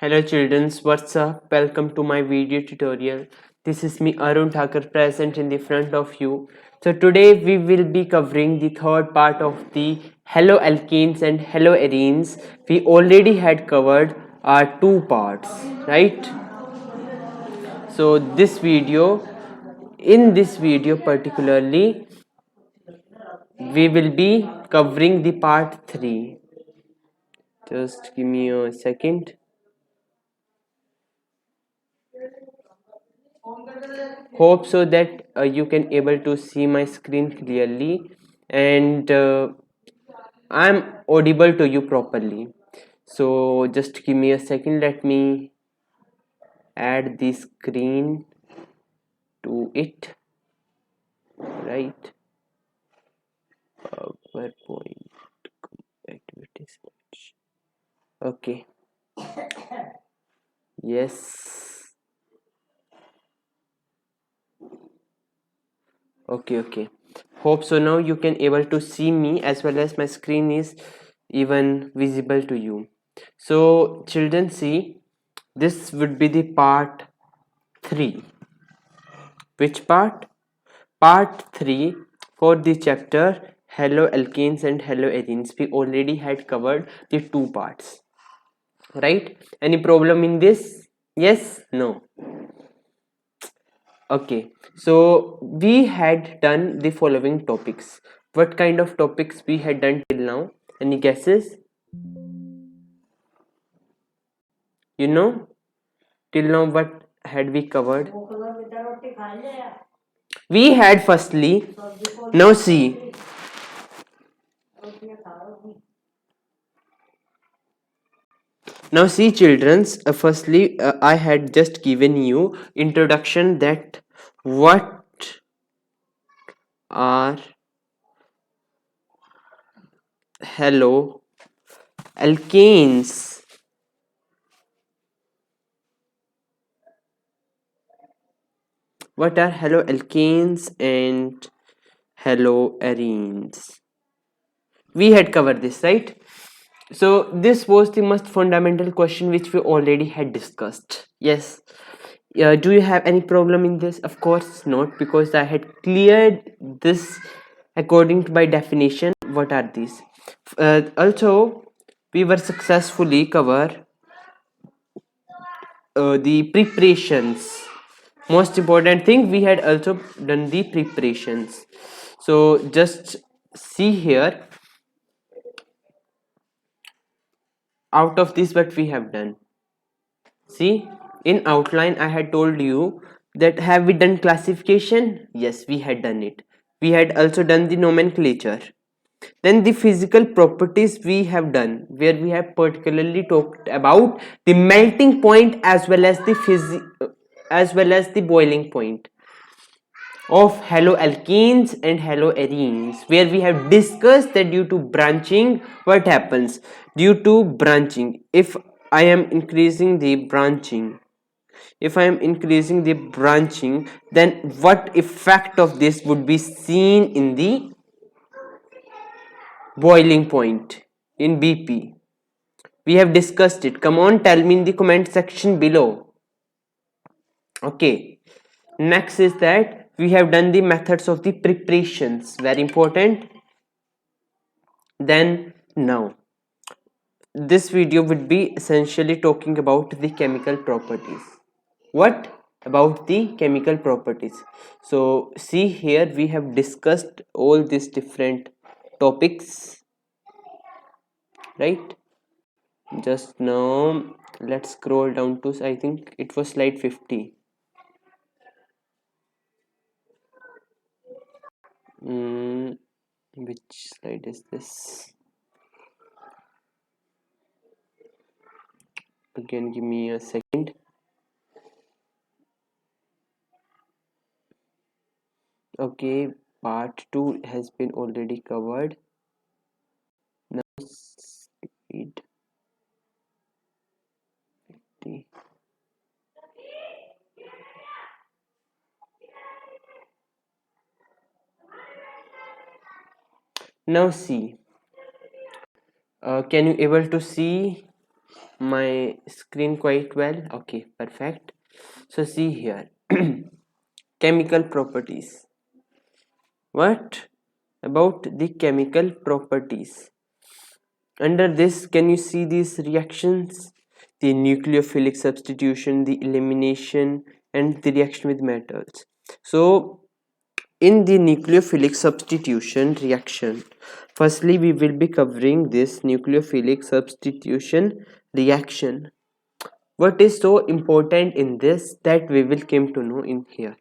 Hello children, what's up? Welcome to my video tutorial. This is me Arun Thakur present in the front of you. So today we will be covering the third part of the haloalkanes and haloarenes. We already had covered our two parts, right? So in this video particularly, we will be covering the part 3. Just give me a second. Hope so that you can able to see my screen clearly and I'm audible to you properly. So just give me a second, let me add the screen to it, right? PowerPoint activities. Okay, yes. Okay. Hope so now you can able to see me as well as my screen is even visible to you. So children, see, this would be the part 3. Which part? Part 3 for the chapter haloalkanes and haloarenes. We already had covered the two parts, right? Any problem in this? Yes? No? Okay, so we had done the following topics. What kind of topics we had done till now? Any guesses? You know, till now what had we covered? We had firstly, now see, childrens, firstly I had just given you introduction that what are halo alkanes. What are haloalkanes and haloarenes? We had covered this, right? So this was the most fundamental question which we already had discussed. Yes. Do you have any problem in this? Of course not, because I had cleared this according to my definition. What are these? Also, we were successfully cover the preparations. Most important thing, we had also done the preparations. So just see here, out of this what we have done. See, in outline I had told you that have we done classification? Yes, we had done it. We had also done the nomenclature. Then the physical properties we have done, where we have particularly talked about the melting point as well as the boiling point of haloalkenes and haloarenes, where we have discussed that due to branching, what happens? Due to branching, if I am increasing the branching, then what effect of this would be seen in the boiling point in BP? We have discussed it. Come on, tell me in the comment section below. Okay, next is that we have done the methods of the preparations, very important. Then now this video would be essentially talking about the chemical properties. What about the chemical properties? So see here, we have discussed all these different topics, right? Just now let's scroll down to, I think it was slide 50. Which slide is this? Again, give me a second. Okay, part 2 has been already covered. Now slide 50. Now see, can you able to see my screen quite well? Okay, perfect. So see here. Chemical properties. What about the chemical properties? Under this, can you see these reactions? The nucleophilic substitution, the elimination, and the reaction with metals. So in the nucleophilic substitution reaction, firstly we will be covering this nucleophilic substitution reaction. What is so important in this, that we will come to know in here.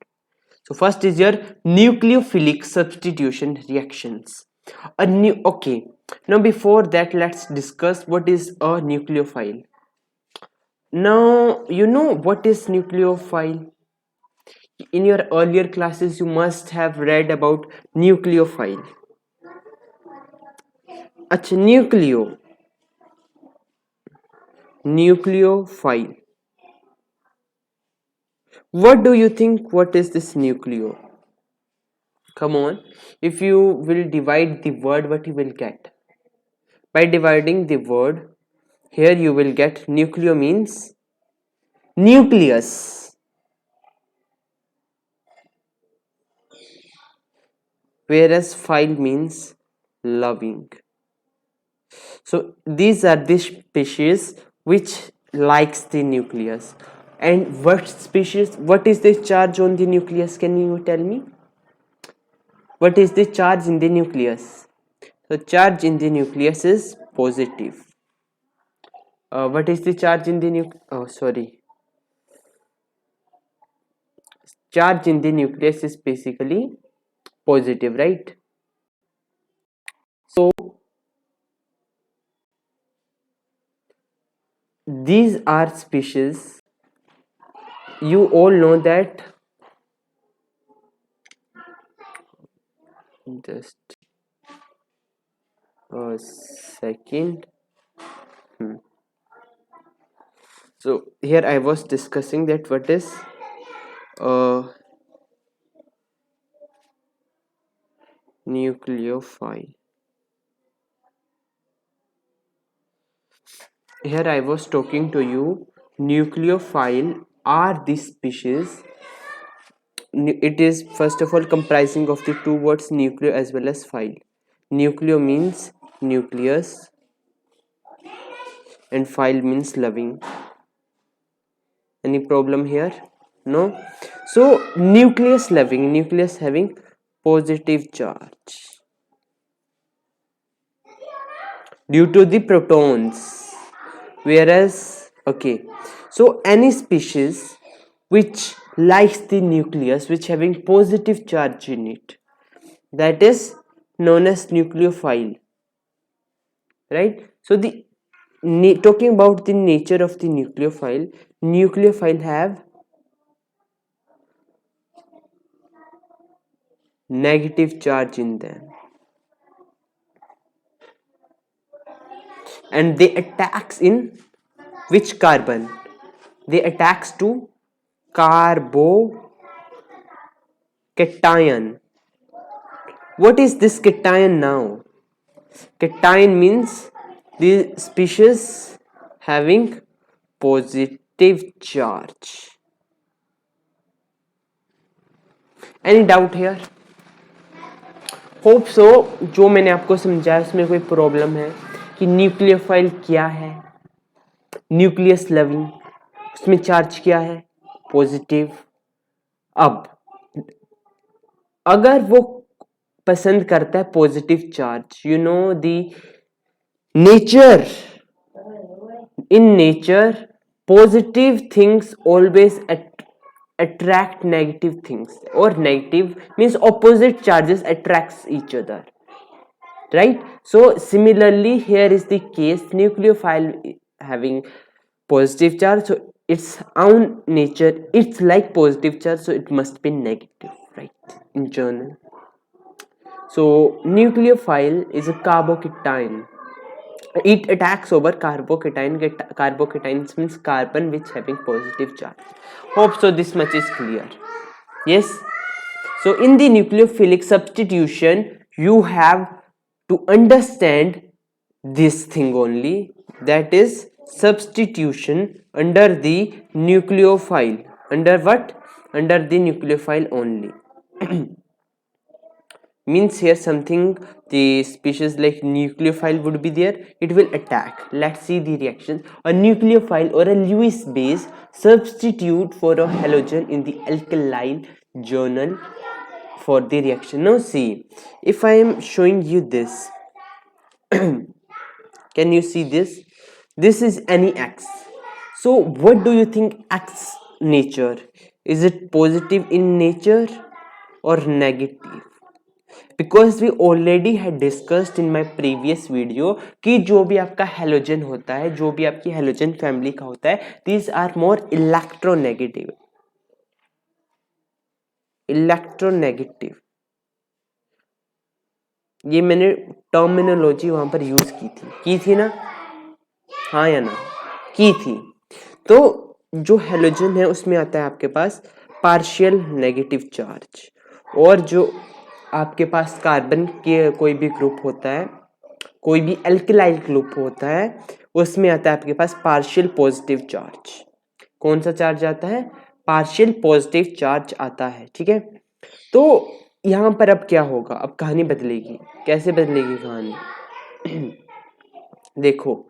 So first is your nucleophilic substitution reactions. Okay, now before that let's discuss what is a nucleophile. Now you know what is nucleophile. In your earlier classes you must have read about nucleophile. Acha, nucleophile. What do you think, what is this nucleo? Come on, if you will divide the word, what you will get? By dividing the word, here you will get nucleo means nucleus, whereas phile means loving. So these are the species which likes the nucleus. And what is the charge on the nucleus? Can you tell me? What is the charge in the nucleus? The charge in the nucleus is positive. What is the charge in the charge in the nucleus is basically positive, right? So these are species, you all know that. Just a second. So here I was discussing that what is nucleophile. Here I was talking to you, nucleophile are the species. It is first of all comprising of the two words nucleo as well as phile. Nucleo means nucleus and phile means loving. Any problem here? No. So nucleus loving, nucleus having positive charge due to the protons, whereas okay, so any species which likes the nucleus, which having positive charge in it, that is known as nucleophile, right? So the talking about the nature of the nucleophile have negative charge in them, and they attacks in which carbon? They attacks to carbocation. What is this cation now? Cation means the species having positive charge. Any doubt here? Hope so जो मैंने आपको समझाया उसमें कोई problem है कि nucleophile क्या है, न्यूक्लियस लविंग, उसमें चार्ज क्या है? पॉजिटिव. अब अगर वो पसंद करता है positive charge, you know the nature, in nature positive things always attract negative things, or negative means opposite charges attracts each other, right? So similarly here is the case, nucleophile having positive charge, so its own nature, it's like positive charge, so it must be negative, right, in general. So nucleophile is a carbocation. It attacks over carbocation. Carbocation means carbon which having positive charge. Hope so this much is clear. Yes. So in the nucleophilic substitution you have to understand this thing only, that is substitution under the nucleophile. Under what? Under the nucleophile only. Means here something, the species like nucleophile would be there, it will attack. Let's see the reactions. A nucleophile or a Lewis base substitute for a halogen in the alkyl journal for the reaction. Now see, if I am showing you this, can you see this? This is any X. So what do you think X nature? Is it positive in nature or negative? Because we already had discussed in my previous video कि जो भी आपका halogen होता है, जो भी आपकी halogen family का होता है, these are more electronegative. Electronegative, ये मैंने टर्मिनोलॉजी वहां पर यूज की थी ना, हाँ या ना, की थी. तो जो हेलोजन है उसमें आता है आपके पास पार्शियल नेगेटिव चार्ज, और जो आपके पास कार्बन के कोई भी ग्रुप होता है, कोई भी एल्किलाइल ग्रुप होता है, उसमें आता है आपके पास पार्शियल पॉजिटिव चार्ज. कौन सा चार्ज आता है? पार्शियल पॉजिटिव चार्ज आता है. ठीक है, तो यहां पर अब क्या होगा? अब कहानी बदलेगी. कैसे बदलेगी कहानी? देखो,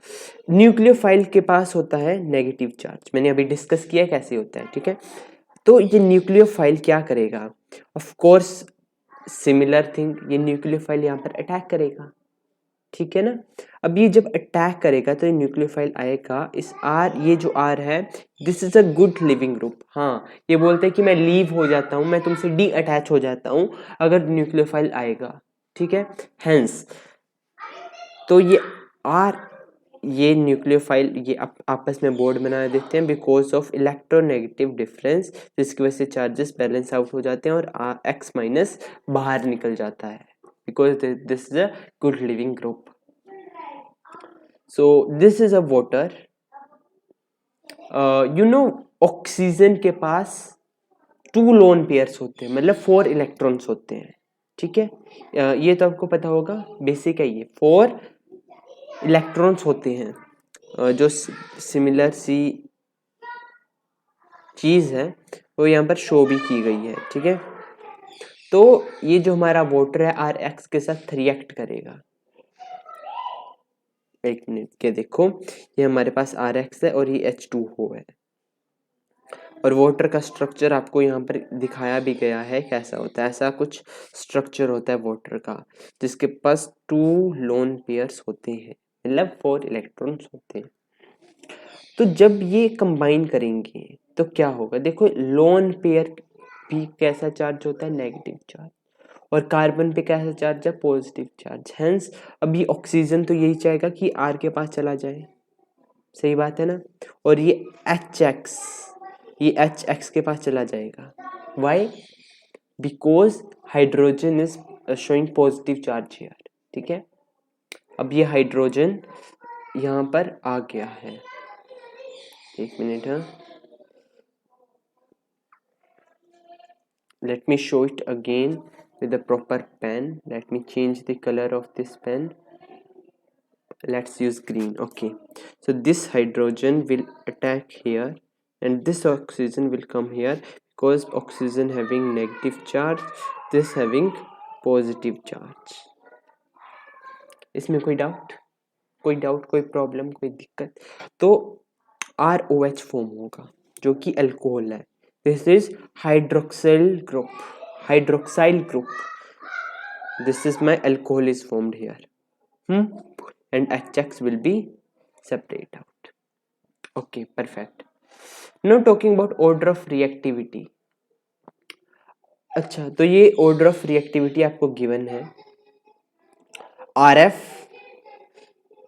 न्यूक्लियोफाइल के पास होता है नेगेटिव चार्ज, मैंने अभी डिस्कस किया कैसे होता है. ठीक है, तो ये न्यूक्लियोफाइल क्या करेगा? ऑफ कोर्स सिमिलर थिंग, ये न्यूक्लियोफाइल यहाँ पर अटैक करेगा. ठीक है ना. अब ये जब अटैक करेगा तो ये न्यूक्लियोफाइल आएगा. इस आर, ये जो आर है, this is a good leaving group. हाँ, ये बोलते हैं कि मैं लीव हो जाता हूँ, मैं तुमसे डी अटैच हो जाता हूँ अगर न्यूक्लियोफाइल आएगा. ठीक है, हेंस तो ये आर, ये न्यूक्लियोफाइल, ये आपस में बॉन्ड बना देते हैं बिकॉज ऑफ इलेक्ट्रोनेगेटिव डिफरेंस, जिसकी वजह से चार्जेस बैलेंस आउट हो जाते हैं और एक्स माइनस बाहर निकल जाता है because this is a good leaving group. So this is a water. You know, oxygen के पास 2 लोन पेयर्स होते हैं, मतलब 4 इलेक्ट्रॉन्स होते हैं. ठीक है, ये तो आपको पता होगा, बेसिक है ये. 4 इलेक्ट्रॉन्स होते हैं, जो सिमिलर सी चीज है वो यहाँ पर शो भी की गई है. ठीक है, तो ये जो हमारा वाटर है आर एक्स के साथ रिएक्ट करेगा. एक मिनट के देखो, ये हमारे पास आर एक्स है और ये H2O है, और वाटर का स्ट्रक्चर आपको यहाँ पर दिखाया भी गया है कैसा होता है. ऐसा कुछ स्ट्रक्चर होता है वाटर का, जिसके पास 2 लोन पेयर्स होते हैं, मतलब 4 इलेक्ट्रॉन्स होते हैं. तो जब ये कंबाइन करेंगे तो क्या होगा? देखो, लोन पेयर भी कैसा चार्ज होता है? Negative charge. और कार्बन पे कैसा चार्ज है? Positive charge. हेंस अभी ऑक्सीजन तो यही चाहेगा कि आर के पास चला जाए. सही बात है ना. और ये HX, ये HX के पास चला जाएगा. Why? Because hydrogen is showing positive charge here. ठीक है, अब ये हाइड्रोजन यहाँ पर आ गया है. एक मिनट, हाँ, let me show it again with the proper pen. Let me change the color of this pen. Let's use green. Okay, so this hydrogen will attack here and this oxygen will come here because oxygen having negative charge, this having positive charge. इसमें कोई doubt, कोई problem, कोई दिक्कत? तो ROH form होगा जो कि alcohol है. This is hydroxyl group, hydroxyl group. This is my alcohol is formed here. And HX will be separate out. Okay, perfect. Now talking about order of reactivity. अच्छा, तो ये order of reactivity आपको given है. RF,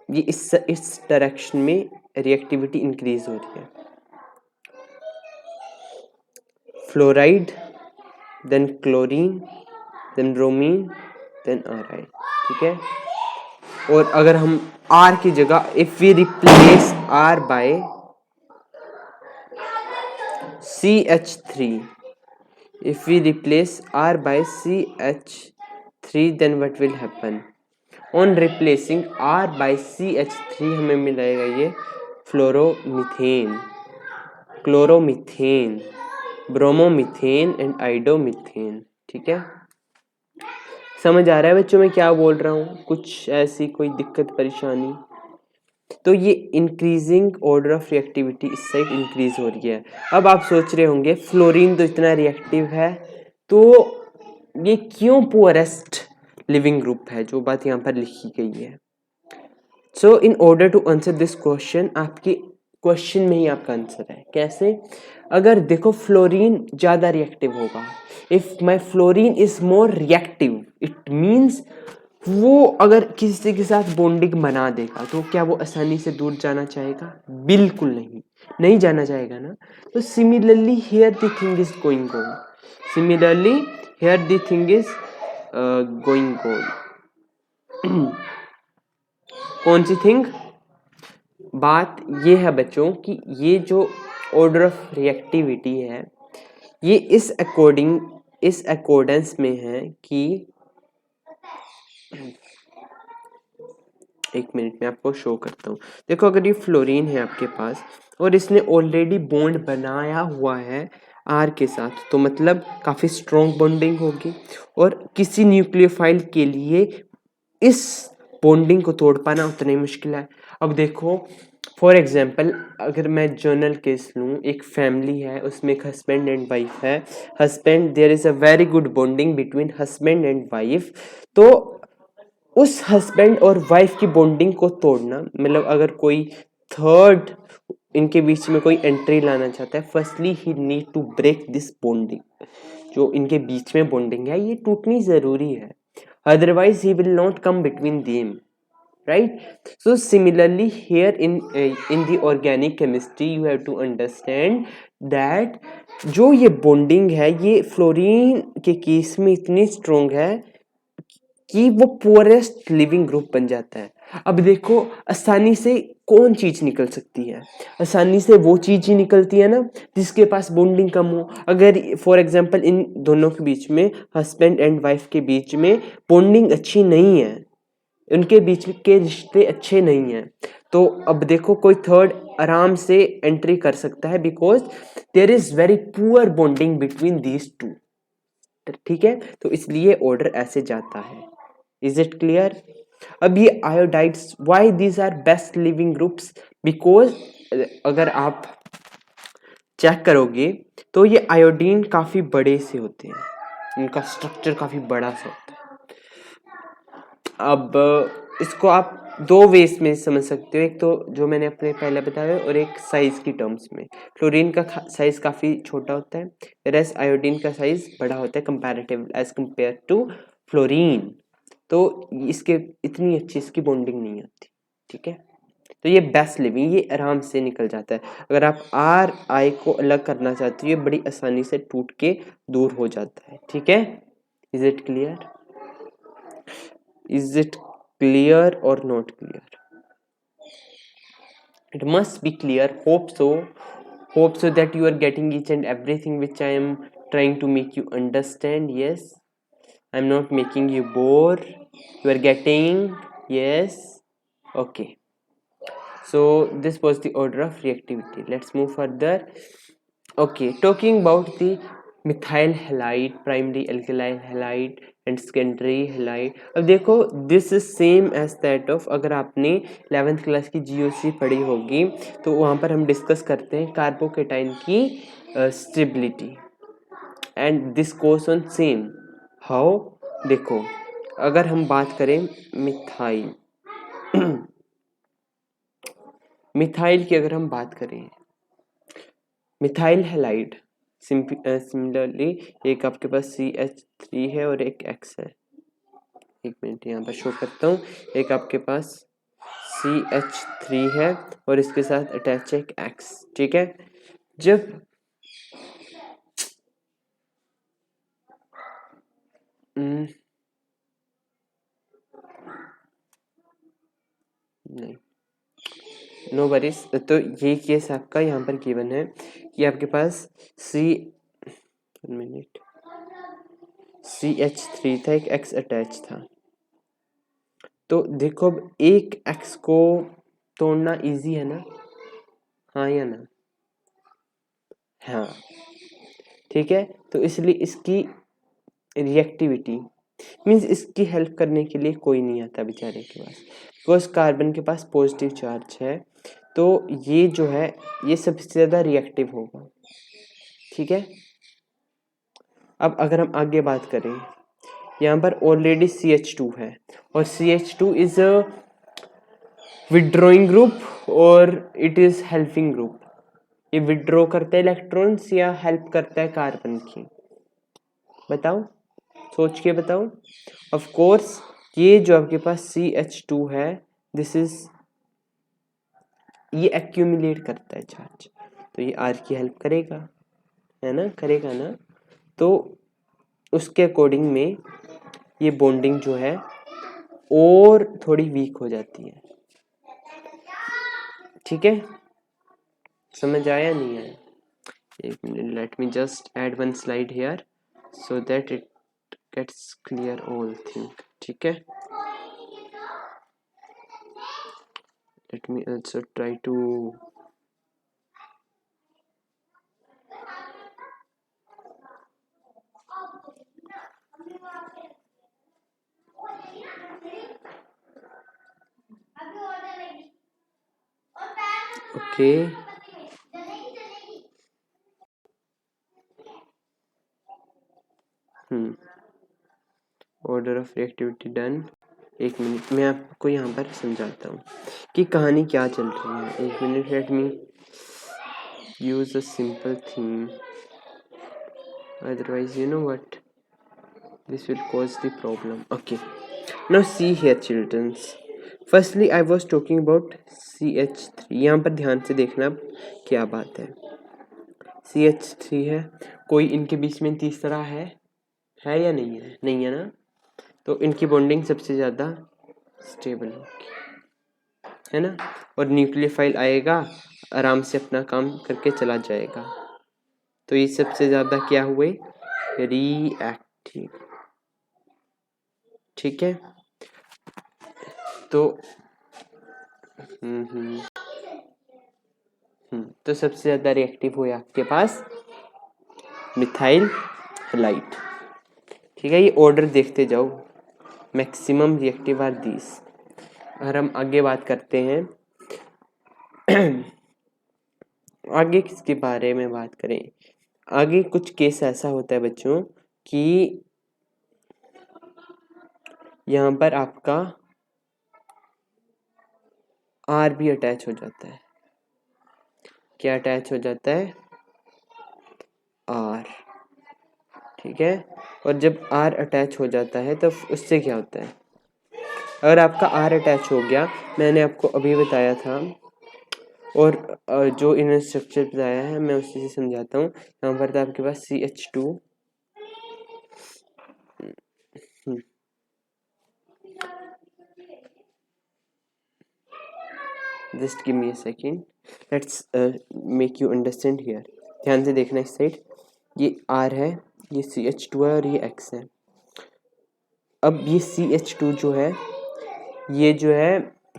ये इस direction में reactivity increase हो रही है. Fluoride, then chlorine, then bromine, then iodide. ठीक है, और अगर हम R की जगह if we replace R by CH3, if we replace R by CH3 then what will happen? On replacing R by CH3 हमें मिलेगा ये फ्लोरोमीथेन, क्लोरोमीथेन, ब्रोमोमीथेन एंड आइडोमीथेन। ठीक है, समझ आ रहा है बच्चों मैं क्या बोल रहा हूँ? कुछ ऐसी कोई दिक्कत परेशानी? तो ये इंक्रीजिंग ऑर्डर ऑफ रिएक्टिविटी इस साइड इंक्रीज हो रही है। अब आप सोच रहे होंगे फ्लोरीन तो इतना रिएक्टिव है, तो ये क्यों पुअरेस्ट लिविंग ग्रुप है? जो बात यहाँ पर लिखी गई है। So in order to answer this question, आपके क्वेश्चन में ही आपका आंसर है। कैसे? अगर देखो फ्लोरीन ज़्यादा रिएक्टिव होगा, if my fluorine is more reactive it means वो अगर किसी के साथ बॉन्डिंग बना देगा तो क्या वो आसानी से दूर जाना चाहेगा? बिल्कुल नहीं, नहीं जाना चाहेगा ना। तो similarly here the thing is going on, similarly here the thing is going on. कौन सी थिंग? बात ये है बच्चों कि ये जो ऑर्डर ऑफ रिएक्टिविटी है ये इस अकॉर्डेंस में है कि एक मिनट में आपको शो करता हूँ। देखो अगर ये फ्लोरीन है आपके पास और इसने ऑलरेडी बॉन्ड बनाया हुआ है आर के साथ, तो मतलब काफ़ी स्ट्रॉन्ग बॉन्डिंग होगी और किसी न्यूक्लियोफाइल के लिए इस बॉन्डिंग को तोड़ पाना उतना ही मुश्किल है। अब देखो फॉर एग्जाम्पल अगर मैं जर्नल केस लूँ, एक फैमिली है उसमें एक हस्बैंड एंड वाइफ है, husband there is a very good bonding between husband and wife, तो उस हस्बैंड और वाइफ की बॉन्डिंग को तोड़ना, मतलब अगर कोई थर्ड इनके बीच में कोई एंट्री लाना चाहता है, firstly he need to break this bonding. जो इनके बीच में बॉन्डिंग है ये टूटनी जरूरी है, otherwise he will not come between them, right? So similarly here in the organic chemistry you have to understand that जो ये बॉन्डिंग है ये फ्लोरीन के केस में इतनी स्ट्रॉन्ग है कि वो पुअरेस्ट लिविंग ग्रुप बन जाता है। अब देखो आसानी से कौन चीज निकल सकती है? आसानी से वो चीज ही निकलती है ना जिसके पास बॉन्डिंग कम हो। अगर फॉर एग्जांपल इन दोनों के बीच में, हस्बैंड एंड वाइफ के बीच में बॉन्डिंग अच्छी नहीं है, उनके बीच के रिश्ते अच्छे नहीं हैं, तो अब देखो कोई थर्ड आराम से एंट्री कर सकता है because there is very poor bonding between these two. ठीक है, तो इसलिए ऑर्डर ऐसे जाता है। Is it clear? अब ये iodides why these are best leaving groups? Because अगर आप चेक करोगे तो ये आयोडीन काफी बड़े से होते हैं, इनका स्ट्रक्चर काफी बड़ा सा होता है। अब इसको आप दो वेज में समझ सकते हो, एक तो जो मैंने अपने पहले बताया और एक साइज की टर्म्स में। फ्लोरीन का साइज काफ़ी छोटा होता है, whereas आयोडीन का साइज बड़ा होता है comparative as compare to fluorine, तो इसके इतनी अच्छी इसकी बॉन्डिंग नहीं आती। ठीक है, तो ये बेस्ट लिविंग, ये आराम से निकल जाता है। अगर आप आर आई को अलग करना चाहते हो ये बड़ी आसानी से टूट के दूर हो जाता है। ठीक है, is it clear? Is it clear or not clear? It must be clear. Hope so. Hope so that you are getting each and everything which I am trying to make you understand. Yes, I'm not making you bore. You are getting? Yes. Okay. So this was the order of reactivity. Let's move further. Okay, talking about the methyl halide, primary alkyl halide and secondary halide. अब देखो this is same as that of, अगर आपने 11th class की GOC पढ़ी होगी तो वहाँ पर हम डिस्कस करते हैं कार्बोकेटाइन की stability and this goes on same how. देखो अगर हम बात करें मिथाइल मिथाइल की, अगर हम बात करें मिथाइल हैलाइड, सिमिलरली एक आपके पास CH3 है और एक X है। एक मिनट यहाँ पर शो करता हूँ, एक आपके पास CH3 है और इसके साथ अटैच है एक X। ठीक है, जब नहीं नो वरीज, तो ये केस आपका यहाँ पर गिवन है कि आपके पास CH3 था, एक X अटैच था। तो देखो अब एक X को तोड़ना इजी है ना, हाँ या ना? हाँ, ठीक है। तो इसलिए इसकी रिएक्टिविटी मीन्स इसकी हेल्प करने के लिए कोई नहीं आता बेचारे के पास, बिकॉज कार्बन के पास पॉजिटिव चार्ज है, तो ये जो है ये सबसे ज़्यादा रिएक्टिव होगा, ठीक है। अब अगर हम आगे बात करें, यहाँ पर ऑलरेडी CH2 है और CH2 is a withdrawing group और इट इज हेल्पिंग ग्रुप। ये विड्रॉ करता है इलेक्ट्रॉन्स या हेल्प करता है कार्बन की? बताओ, सोच के बताओ। ऑफ कोर्स ये जो आपके पास CH2 है, दिस इज, ये एक्यूमुलेट करता है चार्ज, तो ये R की हेल्प करेगा, है ना, करेगा ना। तो उसके अकॉर्डिंग में ये बॉन्डिंग जो है और थोड़ी वीक हो जाती है, ठीक है। समझ आया नहीं आया? एक minute, let me just add one slide here so that it gets clear all thing, ठीक है। Let me also try to okay. Order of reactivity done. एक मिनट, मैं आपको यहाँ पर समझाता हूँ कि कहानी क्या चल रही है। एक minute, let me use a simple theme, otherwise you know what, this will cause the problem. Okay, now see here children, firstly I was talking about CH3। यहाँ पर ध्यान से देखना अब क्या बात है। CH3 है, कोई इनके बीच में तीसरा है या नहीं है? नहीं है ना, तो इनकी बॉन्डिंग सबसे ज़्यादा स्टेबल होगी, है ना। और न्यूक्लियोफाइल आएगा, आराम से अपना काम करके चला जाएगा, तो ये सबसे ज़्यादा क्या हुए, रिएक्टिव, ठीक है। तो तो सबसे ज़्यादा रिएक्टिव हुए आपके पास मिथाइल हैलाइड, ठीक है। ये ऑर्डर देखते जाओ, मैक्सिमम रिएक्टिव आर दीस। अगर हम आगे बात करते हैं आगे किसके बारे में बात करें, आगे कुछ केस ऐसा होता है बच्चों कि यहाँ पर आपका R भी अटैच हो जाता है। क्या अटैच हो जाता है? R, ठीक है। और जब R अटैच हो जाता है तो उससे क्या होता है, अगर आपका R अटैच हो गया, मैंने आपको अभी बताया था, और जो इन्हें स्ट्रक्चर बताया है मैं उसी से समझाता हूँ। यहाँ पर था आपके पास CH2, just give me a second, let's make you understand here. ध्यान से देखना इस साइड, ये R है, ये CH2 है और ये X है। अब ये CH2 जो है, ये जो है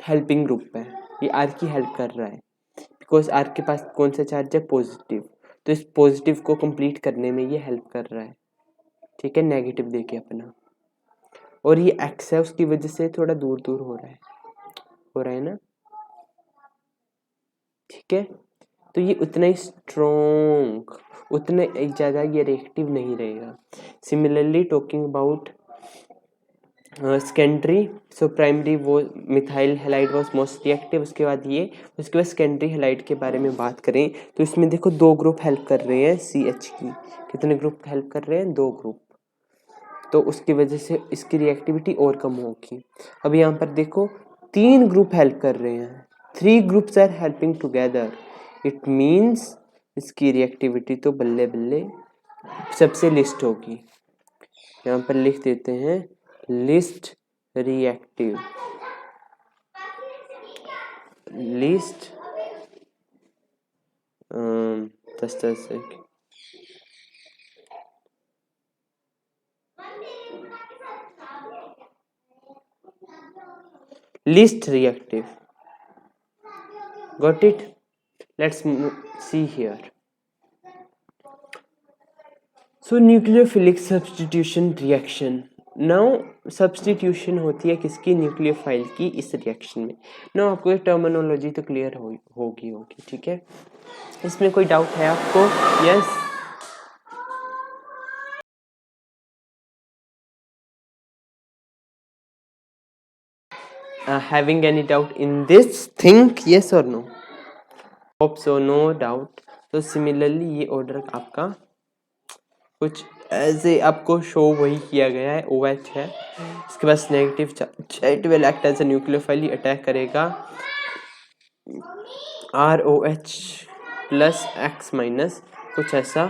हेल्पिंग ग्रुप है, ये R की हेल्प कर रहा है, बिकॉज R के पास कौन सा चार्ज है, पॉजिटिव, तो इस पॉजिटिव को कंप्लीट करने में ये हेल्प कर रहा है, ठीक है, नेगेटिव देके अपना। और ये X है, उसकी वजह से थोड़ा दूर दूर हो रहा है ना, ठीक है। तो ये उतना ही स्ट्रॉन्ग, उतने ज़्यादा ये रिएक्टिव नहीं रहेगा। Similarly talking about secondary, so primary वो methyl halide was most reactive, उसके बाद सेकेंडरी हैलाइड के बारे में बात करें तो इसमें देखो दो ग्रुप हेल्प कर रहे हैं CH की। कितने ग्रुप हेल्प कर रहे हैं? दो ग्रुप, तो उसकी वजह से इसकी रिएक्टिविटी और कम होगी। अब यहाँ पर देखो तीन ग्रुप हेल्प कर रहे हैं, 3 groups are helping together, it means इसकी रिएक्टिविटी तो बल्ले बल्ले सबसे लिस्ट होगी। यहाँ पर लिख देते हैं least reactive, list least reactive, got it? let's see here. So nucleophilic substitution reaction. Now substitution होती है किसकी? न्यूक्लियोफाइल की इस रिएक्शन में. नाउ आपको ये टर्मिनोलॉजी तो क्लियर होगी, ठीक है. इसमें कोई डाउट है आपको? Yes. Having any doubt in this thing? Yes or no? Hope so. No doubt. तो सिमिलरली ये ऑर्डर आपका कुछ ऐसे आपको शो वही किया गया है. OH है, इसके पास negative charge, it will act as a nucleophile, attack करेगा ROH प्लस X माइनस, कुछ ऐसा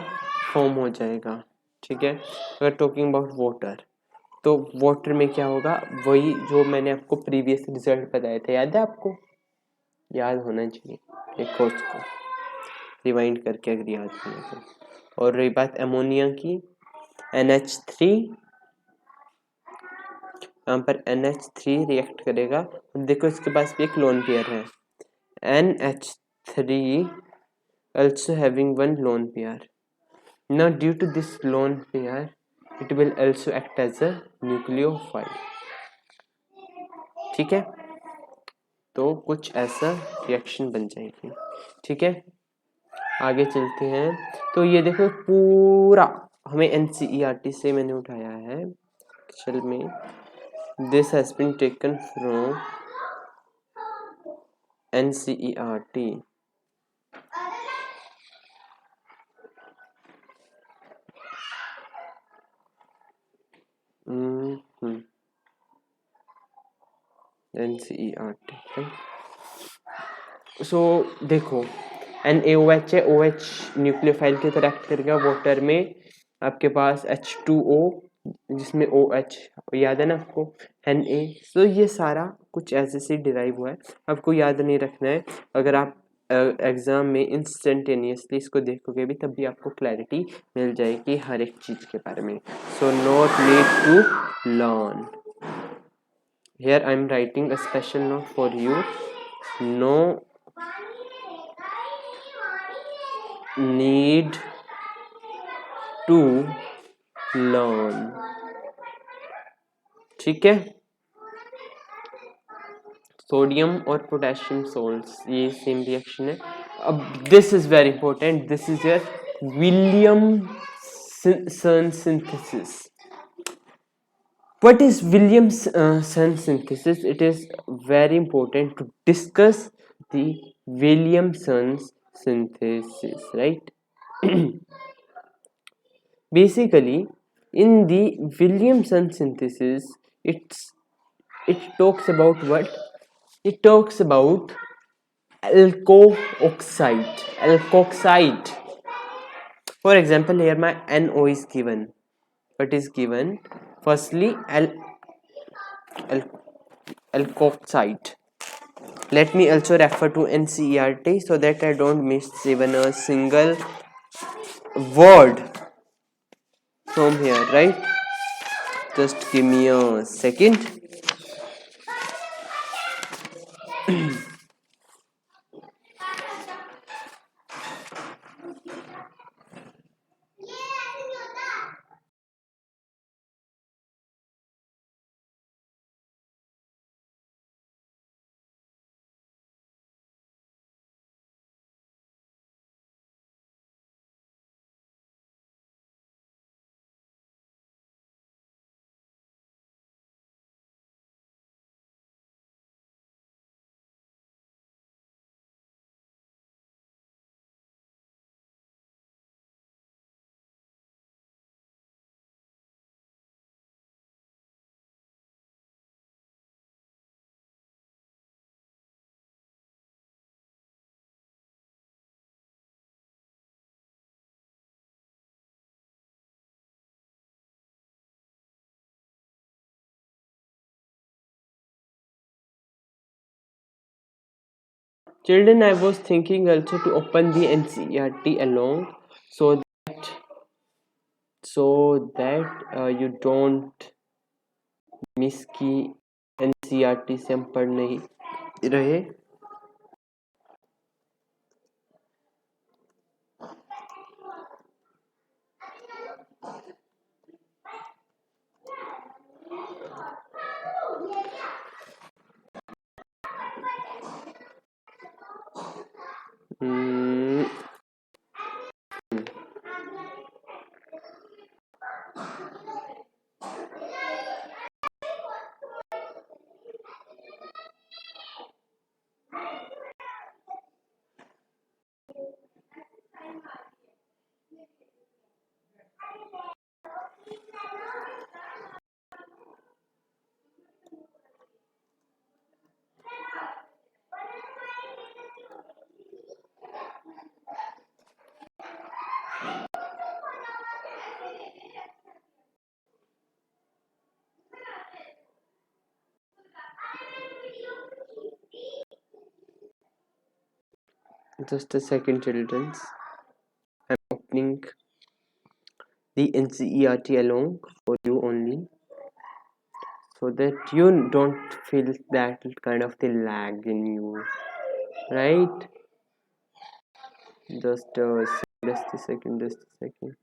फॉर्म हो जाएगा. ठीक है. अगर टॉकिंग अबाउट वाटर, तो वाटर में क्या होगा? वही जो मैंने आपको प्रीवियस रिजल्ट बताया था, याद है आपको? याद होना चाहिए, देखो उसको रिवाइंड करके अगर याद होना तो. और रही बात अमोनिया की, NH3, यहाँ पर NH3 रिएक्ट करेगा. देखो इसके पास भी एक लोन पेयर है, NH3 also having one lone pair. Now due to this lone pair, it will also act as a nucleophile. ठीक है. तो कुछ ऐसा रिएक्शन बन जाएगी. ठीक है. आगे चलते हैं. तो ये देखो पूरा हमें NCERT से मैंने उठाया है. एक्चुअल में this has been taken from NCERT. NCERT. सो देखो NaOH है, OH न्यूक्लियोफाइल की तरह एक्ट करेगा वाटर में. आपके पास H2O जिसमें OH याद है ना आपको, Na. तो ये सारा कुछ ऐसे से डिराइव हुआ है, आपको याद नहीं रखना है. अगर आप एग्जाम में इंस्टेंटेनियसली इसको देखोगे भी तब भी आपको क्लैरिटी मिल जाएगी हर एक चीज के बारे में. So not need to learn. Here I am writing a special note for you. No need to learn. ठीक है. सोडियम और पोटेशियम सोल्ट्स, ये सेम रिएक्शन है. अब this is very important. This is your Williamson synthesis. What is Williamson synthesis? It is very important to discuss the Williamson's synthesis, right? Basically, in the Williamson synthesis, it talks about what? It talks about alkoxide. Alkoxide. For example, here my NO is given. What is given? Firstly, alkoxide. Let me also refer to NCERT so that I don't miss even a single word from here, right? Just give me a second. Children, I was thinking also to open the NCERT along so that you don't miss की NCERT से हम पढ़ नहीं रहे. Hmm. Just a second, children. I'm opening the NCERT along for you only, so that you don't feel that kind of the lag in you, right? Just a second, just a second.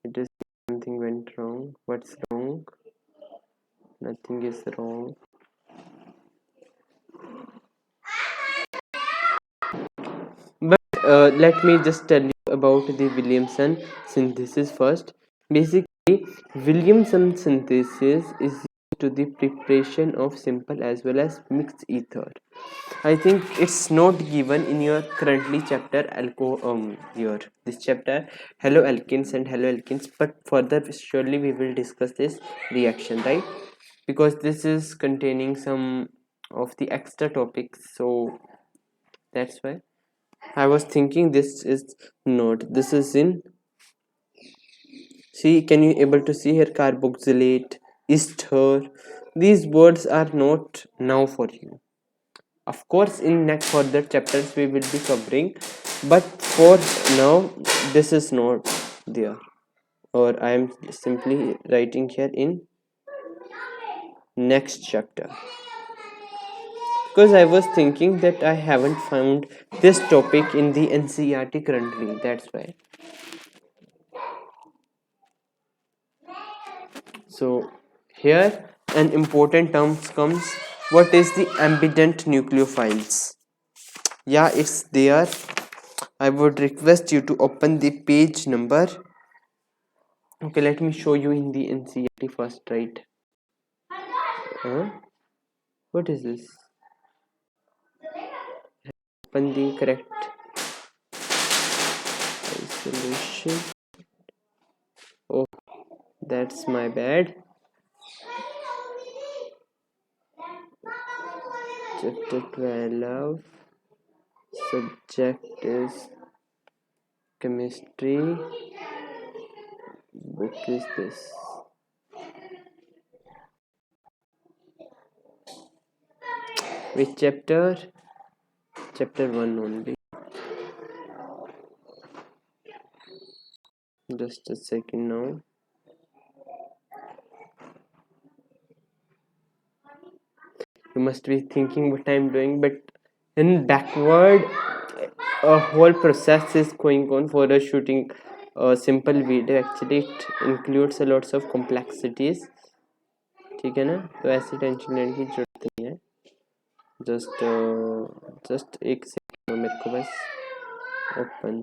It is something went wrong. What's wrong? Nothing is wrong. But let me just tell you about the Williamson synthesis first. Basically, Williamson synthesis is used to the preparation of simple as well as mixed ether. I think it's not given in your currently chapter your this chapter hello alkenes and hello alkenes, but further surely we will discuss this reaction, right? Because this is containing some of the extra topics, so that's why I was thinking this is not. This is in. See, can you able to see here carboxylate, ester? These words are not now for you. Of course, in next further chapters we will be covering, but for now this is not there. Or I am simply writing here in next chapter, because I was thinking that I haven't found this topic in the NCERT currently. That's why. So here an important term comes. What is the ambident nucleophiles? Yeah, it's there. I would request you to open the page number. Okay, let me show you in the NCERT first, right? Huh? What is this? Open the correct isolation. Oh, that's my bad. Chapter 12. Subject is chemistry. Book is this. Which chapter? Chapter 1 only. Just a second now. You must be thinking what I'm doing, but in backward, a whole process is going on for a shooting a simple video. Actually, it includes a lots of complexities. ठीक है ना, तो ऐसी tension लेने की जरूरत नहीं है. जस्ट एक सेकंड मेरे को बस open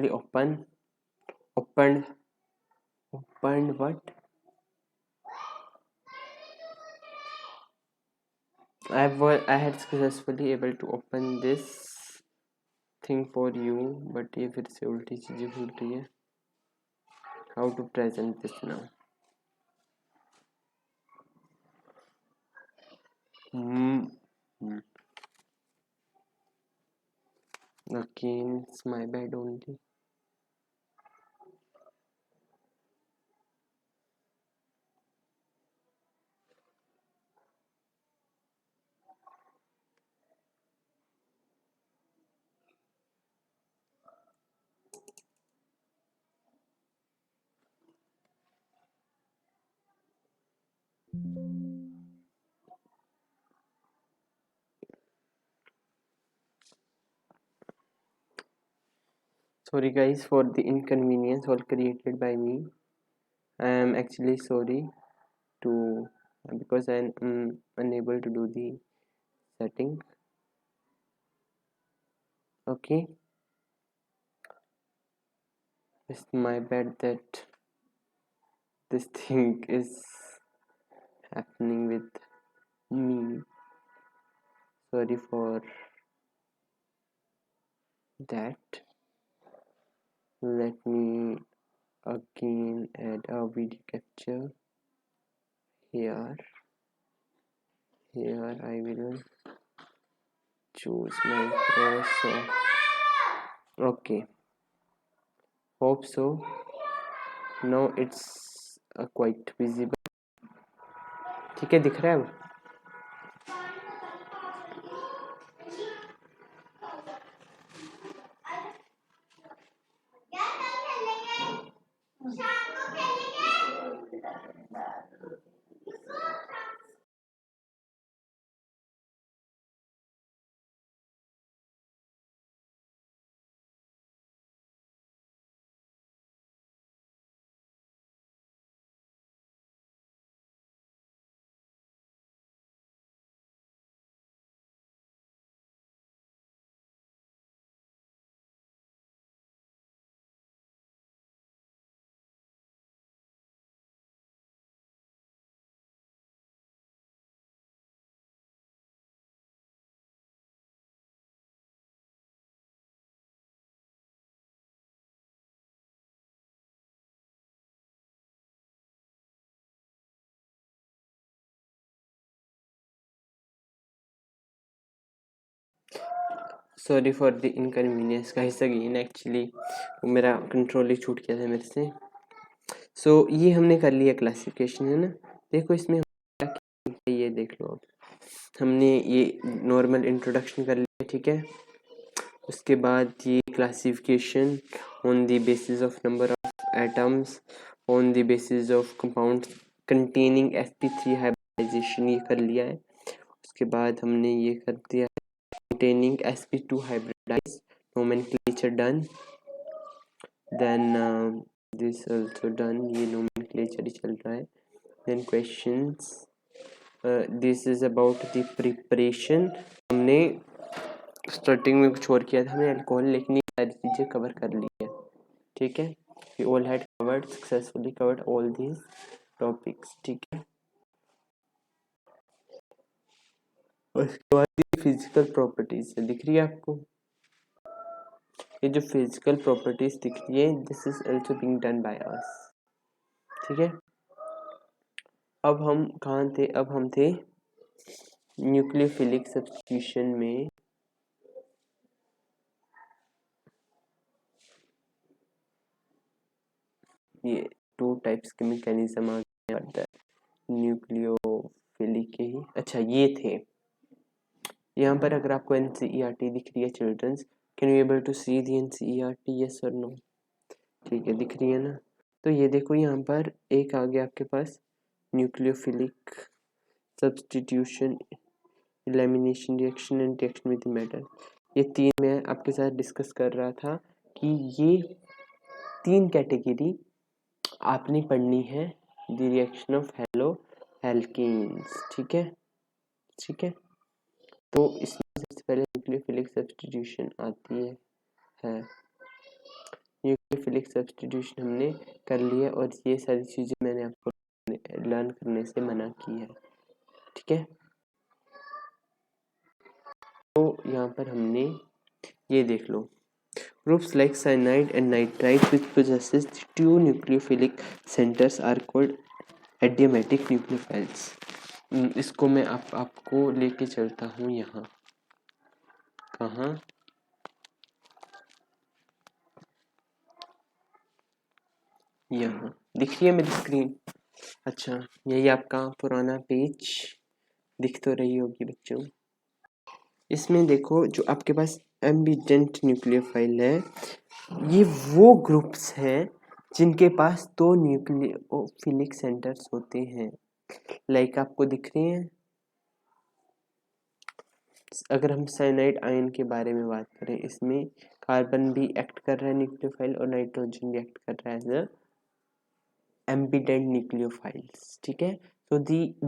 opened what? I had successfully able to open this thing for you, but ये फिर से उल्टी चीजें भूल रही है. How to present this now? Again, it's my bad only. Sorry guys for the inconvenience all created by me. I am actually sorry to because I am unable to do the setting. Okay, it's my bad that this thing is happening with me. Sorry for that. Let me again add a video capture here. Here I will choose Microsoft. Okay, hope so. Now it's quite visible. ठीक है, दिख रहा है अब. Sorry for the inconvenience guys again. Actually मेरा control ही छूट गया था मेरे से. सो ये हमने कर लिया क्लासिफिकेशन, है ना. देखो इसमें ये देख लो अब. हमने ये नॉर्मल इंट्रोडक्शन कर लिया, ठीक है. उसके बाद ये classification on the basis of number of atoms, on the basis of compound containing sp3 hybridisation ये कर लिया है. उसके बाद हमने ये कर दिया containing sp2 hybridized nomenclature done. Then this also done. ये nomenclature ही चल रहा है. Then questions. This is about the preparation. हमने स्टार्टिंग में कुछ और किया था हमने अल्कोहल, लेकिन ये सारी चीज़ें कवर कर ली है, ठीक है. We all had covered successfully covered all these topics, ठीक है. उसके बाद फिजिकल प्रॉपर्टीज दिख रही है आपको. ये जो फिजिकल प्रॉपर्टीज दिख रही है, this is also being done by us, ठीक है. अब हम कहाँ थे? अब हम थे न्यूक्लियोफिलिक सब्स्टिट्यूशन में. ये 2 टाइप्स के मैकेनिज्म आ गए न्यूक्लियोफिलिक के ही. अच्छा, ये थे यहाँ पर. अगर आपको एनसीईआरटी दिख रही है childrens, can you able to see the NCERT? Yes और नो? ठीक है, दिख रही है ना. तो ये देखो यहाँ पर एक आ गया आपके पास nucleophilic substitution, elimination reaction and reaction with metal. ये 3 मैं आपके साथ डिस्कस कर रहा था कि ये 3 कैटेगरी आपने पढ़नी है the reaction of hello alkenes, ठीक है. ठीक है, तो इसमें सबसे पहले न्यूक्लियोफिलिक सब्स्टिट्यूशन आती है. न्यूक्लियोफिलिक सब्स्टिट्यूशन हमने कर लिया और ये सारी चीज़ें मैंने आपको लर्न करने से मना की है, ठीक है। तो यहाँ पर हमने ये देख लो, groups like cyanide and nitrite which possesses two nucleophilic centers are called adiabatic nucleophiles। इसको मैं आपको लेके चलता हूँ यहाँ, कहाँ, यहाँ दिख रही है मेरी स्क्रीन? अच्छा, यही आपका पुराना पेज दिख तो रही होगी बच्चों। इसमें देखो जो आपके पास एम्बिडेंट न्यूक्लियोफाइल है, ये वो ग्रुप्स हैं जिनके पास दो न्यूक्लियोफिलिक सेंटर्स होते हैं। लाइक आपको दिख रहे हैं। अगर हम साइनाइड आयन के बारे में बात करें, इसमें कार्बन भी एक्ट कर रहा है न्यूक्लियोफाइल और नाइट्रोजन भी एक्ट कर रहा है एज अ एम्बिडेंट न्यूक्लियोफाइल्स, ठीक है। तो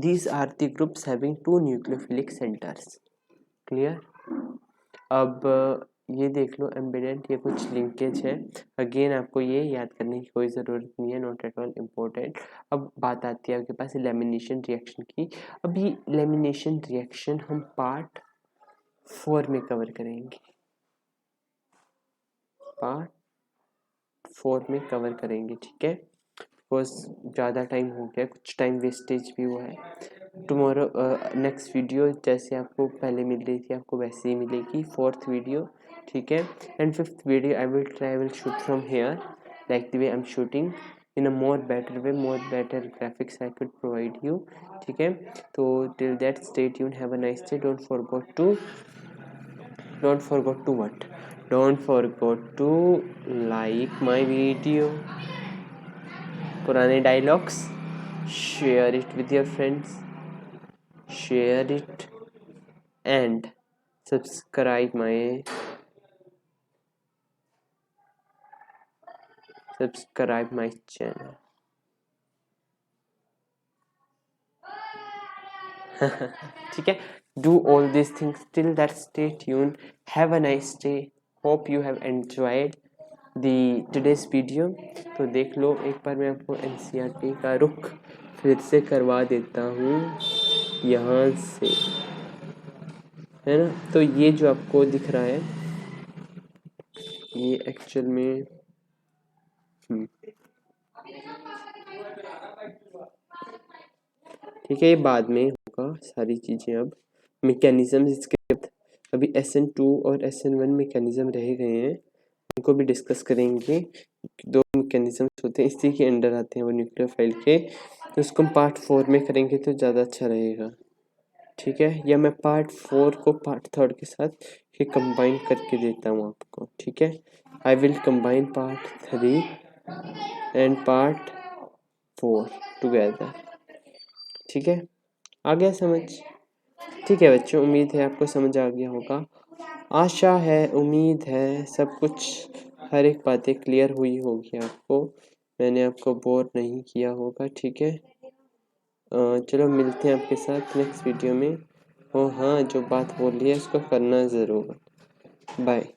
these are the groups having two nucleophilic centers, clear. अब ये देख लो एम्बिडेंट, ये कुछ लिंकेज है। अगेन आपको ये याद करने की कोई ज़रूरत नहीं है, नॉट एट ऑल इम्पोर्टेंट। अब बात आती है आपके पास लेमिनेशन रिएक्शन की। अब ये लेमिनेशन रिएक्शन हम पार्ट 4 में कवर करेंगे, पार्ट 4 में कवर करेंगे, ठीक है। बिकॉज ज़्यादा टाइम हो गया, कुछ टाइम वेस्टेज भी हुआ है। टुमारो नेक्स्ट वीडियो जैसे आपको पहले मिल रही थी आपको वैसे ही मिलेगी, 4th वीडियो, ठीक है। And 5th video I will shoot from here like the way I am shooting in a more better way, more better graphics I could provide you, ठीक है। तो till that stay tuned, have a nice day. Don't forget to what, don't forget to like my video, पुराने dialogues, share it with your friends, share it and subscribe my channel। ठीक है, do all these things, till that stay tuned, have a nice day, hope you have enjoyed the today's video। तो देख लो एक बार मैं आपको NCERT का रुख फिर से करवा देता हूँ यहाँ से, है ना। तो ये जो आपको दिख रहा है ये एक्चुअल में ठीक है, ये बाद में होगा सारी चीज़ें। अब मैकेनिज्म इसके अभी SN2 और SN1 मैकेनिज्म रह गए हैं, उनको भी डिस्कस करेंगे। दो मैकेनिज्म होते हैं इसी के अंडर आते हैं वो न्यूक्लियोफाइल के, तो उसको हम पार्ट 4 में करेंगे तो ज़्यादा अच्छा रहेगा, ठीक है। या मैं पार्ट 4 को पार्ट 3 के साथ ही कंबाइन करके देता हूँ आपको, ठीक है। I will combine part 3 and part 4 together, ठीक है। आ गया समझ? ठीक है बच्चों, उम्मीद है आपको समझ आ गया होगा, आशा है, उम्मीद है, सब कुछ हर एक बातें क्लियर हुई होगी आपको, मैंने आपको बोर नहीं किया होगा, ठीक है। चलो मिलते हैं आपके साथ नेक्स्ट वीडियो में। हाँ, जो बात बोली है उसको करना ज़रूर। बाय।